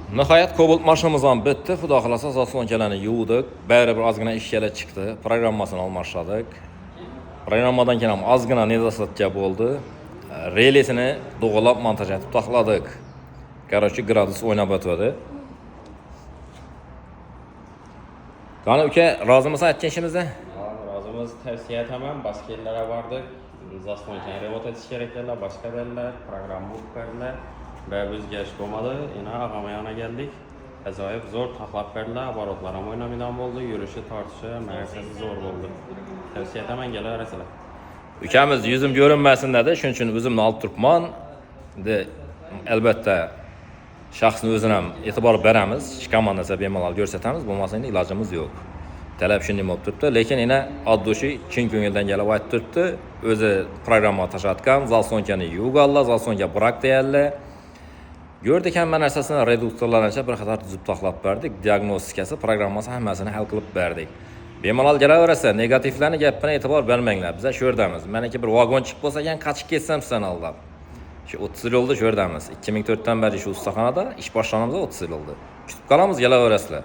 Nihoyat Cobalt mashinamiz ham bitdi. Xudo xolasa zaslonkalarni yuvdik. Baribir ozgina ishkalar chiqdi. Programmasini almashladik. Programmadan keyin ham ozgina недостатка bo'ldi. Relesini to'g'rilab montaj etib taxladik. Короче, gradus o'ynab o'tadi. Qani uka, rozimisan aytgan ishimizda? Rozimiz, tavsiya etaman. Boshqa yerlarga bordik. Zaslonka remont etish kerak edilar, boshqa yerlar, programma o'qirlar. Va bizga ish bo'lmadi. Yana Ag'amayona keldik. Ajoyib zo'r taxlab berdilar. Aborotlar ham o'ynamaydigan bo'ldi. Yurishi, tortishi, narsasi zo'r bo'ldi. Tavsiya etaman, kelaverasizlar. Ukamiz yuzim ko'rinmasin dedi. Shuning uchun o'zimni olib turibman. Endi albatta shaxsni o'zini ham e'tibor beramiz. Shikamanasa bemalol ko'rsatamiz, bo'lmasa endi ilojimiz yo'q. Talab shunday bo'lib turibdi, lekin yana oddiy chin ko'ngildan kelib aytib turibdi. O'zi programma tashlatgan, zaslonchani yuvganlar, zaslonga brak deyarlar. Gördük hamma narsasini reduktorlargacha bir qator tuzib taxlab berdik. Diagnostikasi, programmasi hammasini hal qilib berdik. Bemalol kelaverasa, negativlarni gapini e'tibor bermanglar. Biz shu yerdamiz. Meniki bir vagon chiqib bo'lsa ekan, qochib ketsam sizdan aldab. Shu 30 yil oldi shu yerdamiz. 2004 dan beri shu ustaxonada ish boshlanamiz 30 yil oldi. Kutib qolamiz, kelaverasizlar.